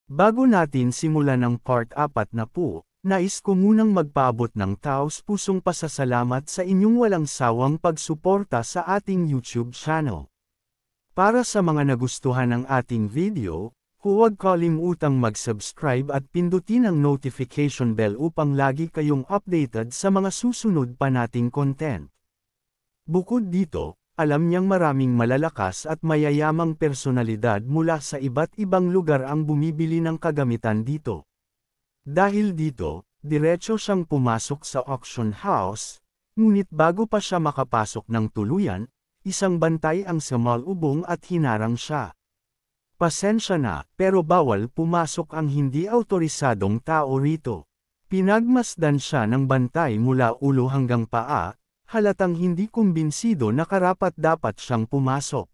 Bago natin simulan ang part 4 na po, nais ko munang magpaabot ng taos-pusong pasasalamat sa inyong walang sawang pagsuporta sa ating YouTube channel. Para sa mga nagustuhan ng ating video, huwag kalimutang mag-subscribe at pindutin ang notification bell upang lagi kayong updated sa mga susunod pa nating content. Bukod dito, alam niyang maraming malalakas at mayayamang personalidad mula sa iba't ibang lugar ang bumibili ng kagamitan dito. Dahil dito, diretso siyang pumasok sa auction house, ngunit bago pa siya makapasok ng tuluyan, isang bantay ang sumalubong at hinarang siya. Pasensya na, pero bawal pumasok ang hindi autorisadong tao rito. Pinagmasdan siya ng bantay mula ulo hanggang paa, halatang hindi kumbinsido na karapat-dapat siyang pumasok.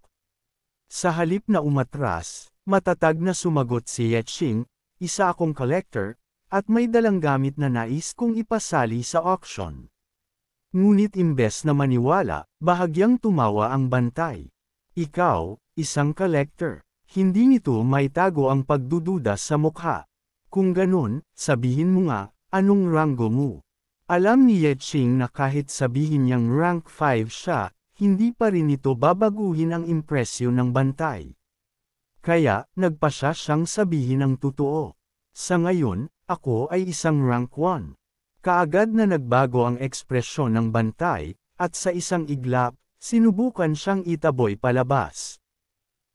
Sa halip na umatras, matatag na sumagot si Yeching, isa akong collector, at may dalang gamit na nais kong ipasali sa auction. Ngunit imbes na maniwala, bahagyang tumawa ang bantay. Ikaw, isang collector, hindi nito maitago ang pagdududa sa mukha. Kung ganun, sabihin mo nga, anong ranggo mo? Alam ni Yeching na kahit sabihin niyang rank 5 siya, hindi pa rin ito babaguhin ang impresyon ng bantay. Kaya, nagpasya siyang sabihin ang totoo. Sa ngayon, ako ay isang rank 1. Kaagad na nagbago ang ekspresyon ng bantay, at sa isang iglap, sinubukan siyang itaboy palabas.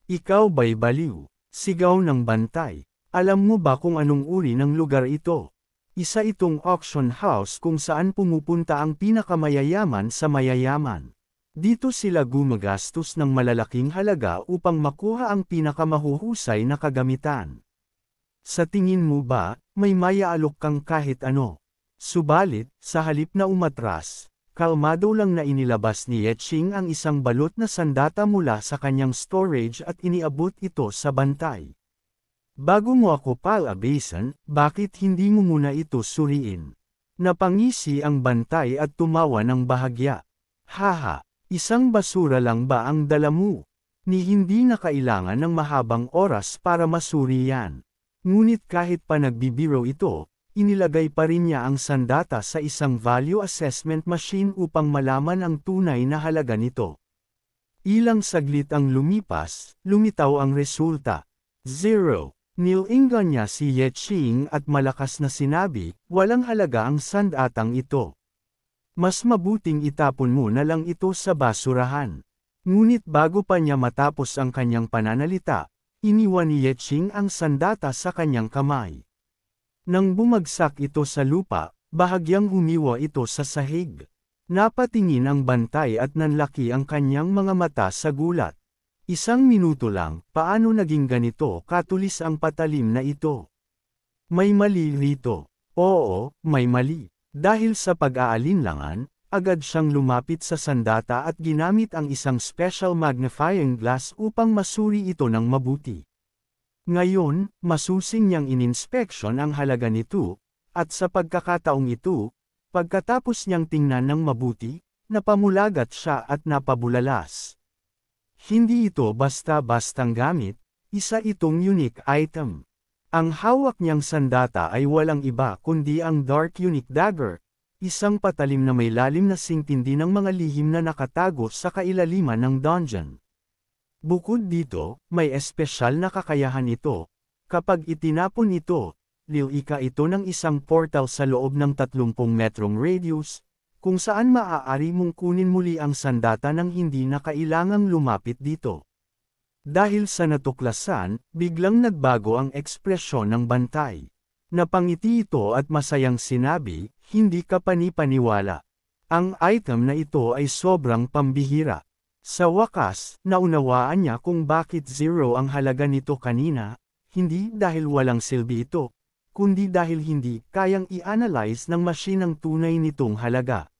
Ikaw ba'y baliw? Sigaw ng bantay. Alam mo ba kung anong uri ng lugar ito? Isa itong auction house kung saan pumupunta ang pinakamayayaman sa mayayaman. Dito sila gumagastos ng malalaking halaga upang makuha ang pinakamahuhusay na kagamitan. Sa tingin mo ba, may mayaalok kang kahit ano? Subalit, sa halip na umatras, kalmado lang na inilabas ni Yeching ang isang balot na sandata mula sa kanyang storage at iniabot ito sa bantay. Bago mo ako palabasan, bakit hindi mo muna ito suriin? Napangisi ang bantay at tumawa ng bahagya. Haha, isang basura lang ba ang dala mo? Ni hindi na kailangan ng mahabang oras para masuri yan. Ngunit kahit pa nagbibiro ito, inilagay pa rin niya ang sandata sa isang value assessment machine upang malaman ang tunay na halaga nito. Ilang saglit ang lumipas, lumitaw ang resulta. 0. Nilingan niya si Yeching at malakas na sinabi, walang halaga ang sandatang ito. Mas mabuting itapon mo na lang ito sa basurahan. Ngunit bago pa niya matapos ang kanyang pananalita, iniwan ni Yeching ang sandata sa kanyang kamay. Nang bumagsak ito sa lupa, bahagyang humiwa ito sa sahig. Napatingin ang bantay at nanlaki ang kanyang mga mata sa gulat. Isang minuto lang, paano naging ganito katulis ang patalim na ito? May mali rito. Oo, may mali. Dahil sa pag-aalinlangan, agad siyang lumapit sa sandata at ginamit ang isang special magnifying glass upang masuri ito ng mabuti. Ngayon, masusing niyang ininspeksyon ang halaga nito, at sa pagkakataong ito, pagkatapos niyang tingnan ng mabuti, napamulagat siya at napabulalas. Hindi ito basta-bastang gamit, isa itong unique item. Ang hawak niyang sandata ay walang iba kundi ang Dark Unique Dagger, isang patalim na may lalim na singtindi ng mga lihim na nakatago sa kailaliman ng dungeon. Bukod dito, may espesyal na kakayahan ito. Kapag itinapon ito, lilika ito ng isang portal sa loob ng 30 metrong radius, kung saan maaari mong kunin muli ang sandata nang hindi na kailangang lumapit dito. Dahil sa natuklasan, biglang nagbago ang ekspresyon ng bantay. Napangiti ito at masayang sinabi, hindi ka panipaniwala. Ang item na ito ay sobrang pambihira. Sa wakas, naunawaan niya kung bakit 0 ang halaga nito kanina, hindi dahil walang silbi ito, kundi dahil hindi kayang i-analyze ng machine ang tunay nitong halaga.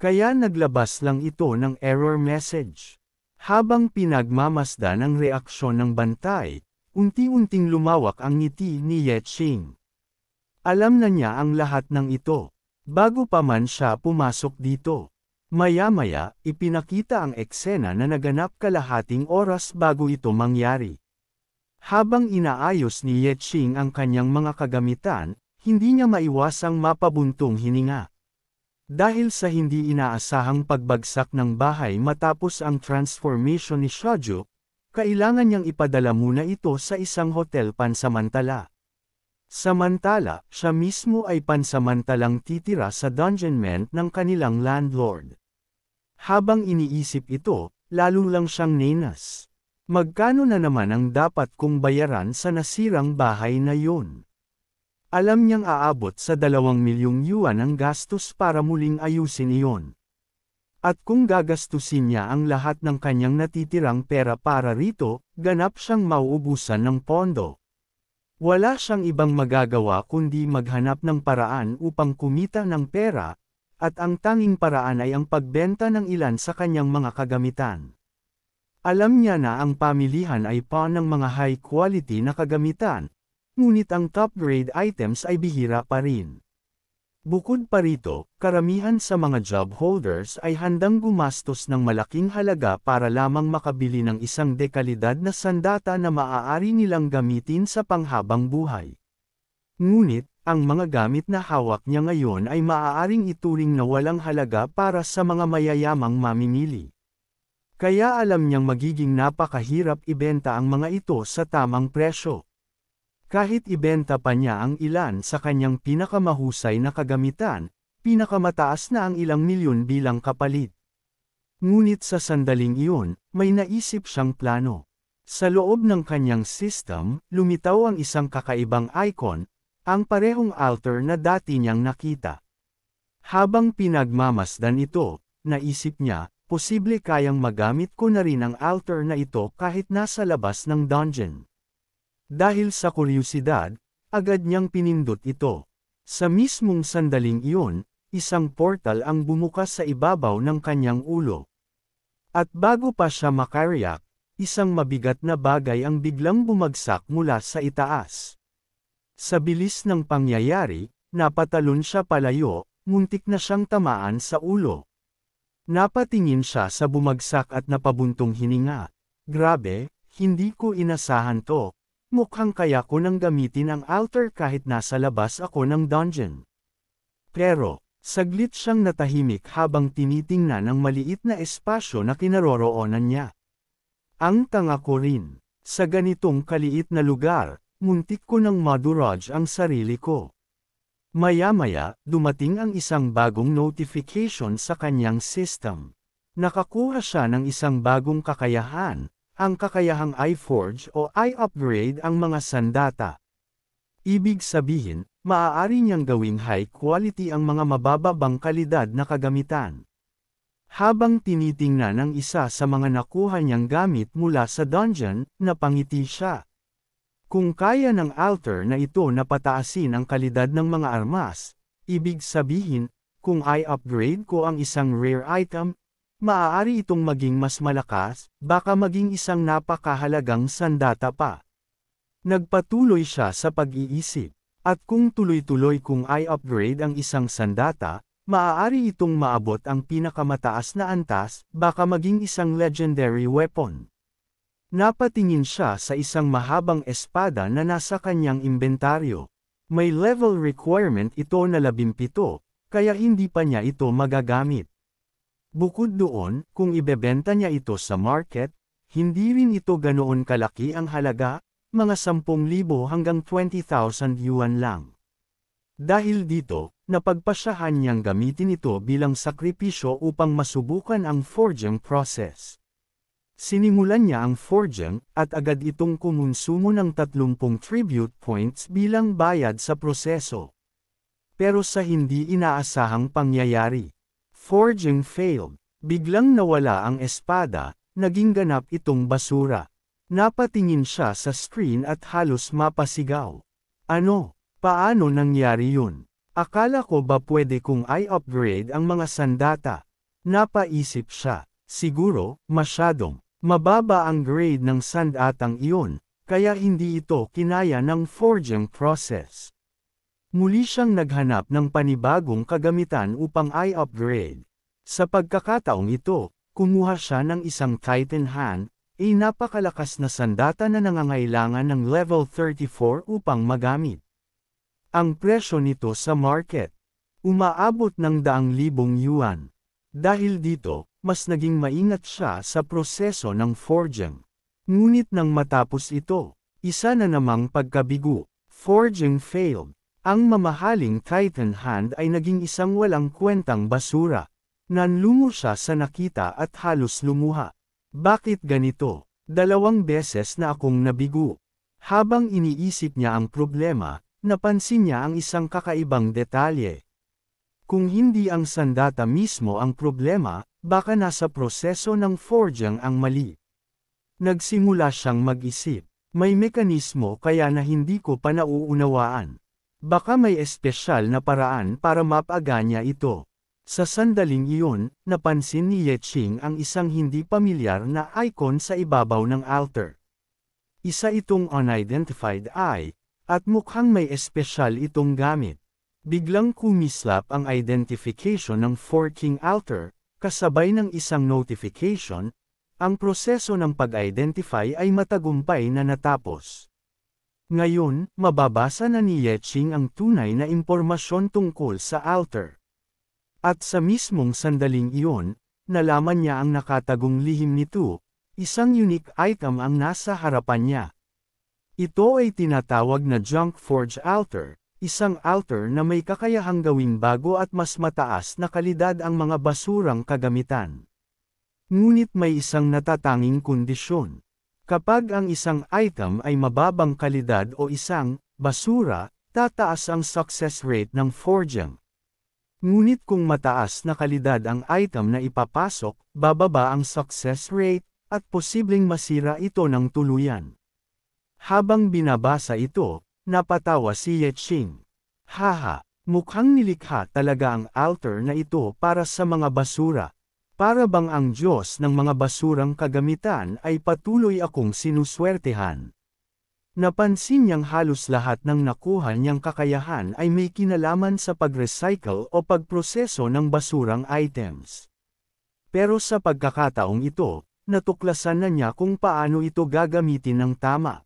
Kaya naglabas lang ito ng error message. Habang pinagmamasdan ang reaksyon ng bantay, unti-unting lumawak ang ngiti ni Yeching. Alam na niya ang lahat ng ito, bago pa man siya pumasok dito. Maya-maya, ipinakita ang eksena na naganap kalahating oras bago ito mangyari. Habang inaayos ni Ye Qing ang kanyang mga kagamitan, hindi niya maiwasang mapabuntong hininga. Dahil sa hindi inaasahang pagbagsak ng bahay matapos ang transformation ni Shouju, kailangan niyang ipadala muna ito sa isang hotel pansamantala. Samantala, siya mismo ay pansamantalang titira sa dungeonment ng kanilang landlord. Habang iniisip ito, lalo lang siyang nenas. Magkano na naman ang dapat kong bayaran sa nasirang bahay na yun? Alam niyang aabot sa 2 milyong yuan ang gastos para muling ayusin iyon. At kung gagastusin niya ang lahat ng kanyang natitirang pera para rito, ganap siyang mauubusan ng pondo. Wala siyang ibang magagawa kundi maghanap ng paraan upang kumita ng pera, at ang tanging paraan ay ang pagbenta ng ilan sa kanyang mga kagamitan. Alam niya na ang pamilihan ay pawn ng mga high-quality na kagamitan, ngunit ang top-grade items ay bihira pa rin. Bukod pa rito, karamihan sa mga job holders ay handang gumastos ng malaking halaga para lamang makabili ng isang dekalidad na sandata na maaari nilang gamitin sa panghabang buhay. Ngunit, ang mga gamit na hawak niya ngayon ay maaaring ituring na walang halaga para sa mga mayayamang mamimili. Kaya alam niyang magiging napakahirap ibenta ang mga ito sa tamang presyo. Kahit ibenta pa niya ang ilan sa kanyang pinakamahusay na kagamitan, pinakamataas na ang ilang milyon bilang kapalit. Ngunit sa sandaling iyon, may naisip siyang plano. Sa loob ng kanyang system, lumitaw ang isang kakaibang icon, ang parehong altar na dati niyang nakita. Habang pinagmamasdan ito, naisip niya, posible kayang magamit ko na rin ang altar na ito kahit nasa labas ng dungeon. Dahil sa kuryosidad, agad niyang pinindot ito. Sa mismong sandaling iyon, isang portal ang bumukas sa ibabaw ng kanyang ulo. At bago pa siya makariyak, isang mabigat na bagay ang biglang bumagsak mula sa itaas. Sa bilis ng pangyayari, napatalon siya palayo, muntik na siyang tamaan sa ulo. Napatingin siya sa bumagsak at napabuntong hininga. Grabe, hindi ko inasahan to. Mukhang kaya ko nang gamitin ang altar kahit nasa labas ako ng dungeon. Pero, saglit siyang natahimik habang tinitingnan ang maliit na espasyo na kinaroroonan niya. Ang tanga ko rin. Sa ganitong kaliit na lugar, muntik ko nang madurage ang sarili ko. Maya-maya, dumating ang isang bagong notification sa kanyang system. Nakakuha siya ng isang bagong kakayahan. Ang kakayahang iForge o i-upgrade ang mga sandata. Ibig sabihin, maaari niyang gawing high quality ang mga mabababang kalidad na kagamitan. Habang tinitingnan ang isa sa mga nakuha niyang gamit mula sa dungeon, napangiti siya. Kung kaya ng altar na ito na pataasin ang kalidad ng mga armas, ibig sabihin, kung i-upgrade ko ang isang rare item, maaari itong maging mas malakas, baka maging isang napakahalagang sandata pa. Nagpatuloy siya sa pag-iisip, at kung tuloy-tuloy kung i-upgrade ang isang sandata, maaari itong maabot ang pinakamataas na antas, baka maging isang legendary weapon. Napatingin siya sa isang mahabang espada na nasa kanyang inventaryo. May level requirement ito na 17, kaya hindi pa niya ito magagamit. Bukod doon, kung ibebenta niya ito sa market, hindi rin ito ganoon kalaki ang halaga, mga 10,000 hanggang 20,000 yuan lang. Dahil dito, napagpasyahan niyang gamitin ito bilang sakripisyo upang masubukan ang forging process. Sinimulan niya ang forging, at agad itong kumonsumo ng 30 tribute points bilang bayad sa proseso. Pero sa hindi inaasahang pangyayari, forging failed. Biglang nawala ang espada, naging ganap itong basura. Napatingin siya sa screen at halos mapasigaw. Ano? Paano nangyari yun? Akala ko ba pwede kong i-upgrade ang mga sandata? Napaisip siya. Siguro, masyadong mababa ang grade ng sandatang iyon, kaya hindi ito kinaya ng forging process. Muli siyang naghanap ng panibagong kagamitan upang i-upgrade. Sa pagkakataong ito, kumuha siya ng isang Titan Hand, ay napakalakas na sandata na nangangailangan ng level 34 upang magamit. Ang presyo nito sa market, umaabot ng 100,000 yuan. Dahil dito, mas naging maingat siya sa proseso ng forging. Ngunit nang matapos ito, isa na namang pagkabigo, forging failed. Ang mamahaling Titan hand ay naging isang walang kwentang basura. Nanlungo siya sa nakita at halos lumuha. Bakit ganito? 2 beses na akong nabigo. Habang iniisip niya ang problema, napansin niya ang isang kakaibang detalye. Kung hindi ang sandata mismo ang problema, baka nasa proseso ng forging ang mali. Nagsimula siyang mag-isip. May mekanismo kaya na hindi ko pa nauunawaan. Baka may espesyal na paraan para mapaga niya ito. Sa sandaling iyon, napansin ni Yeqing ang isang hindi pamilyar na icon sa ibabaw ng altar. Isa itong unidentified eye, at mukhang may espesyal itong gamit. Biglang kumislap ang identification ng forking altar, kasabay ng isang notification. Ang proseso ng pag-identify ay matagumpay na natapos. Ngayon, mababasa na ni Yeqing ang tunay na impormasyon tungkol sa altar. At sa mismong sandaling iyon, nalaman niya ang nakatagong lihim nito, isang unique item ang nasa harapan niya. Ito ay tinatawag na Junk Forge Altar, isang altar na may kakayahang gawing bago at mas mataas na kalidad ang mga basurang kagamitan. Ngunit may isang natatanging kondisyon. Kapag ang isang item ay mababang kalidad o isang basura, tataas ang success rate ng forging. Ngunit kung mataas na kalidad ang item na ipapasok, bababa ang success rate, at posibleng masira ito ng tuluyan. Habang binabasa ito, napatawa si Yeqing. Haha, mukhang nilikha talaga ang altar na ito para sa mga basura. Para bang ang Diyos ng mga basurang kagamitan ay patuloy akong sinuswertehan. Napansin niyang halos lahat ng nakuha niyang kakayahan ay may kinalaman sa pag-recycle o pagproseso ng basurang items. Pero sa pagkakataong ito, natuklasan na niya kung paano ito gagamitin ng tama.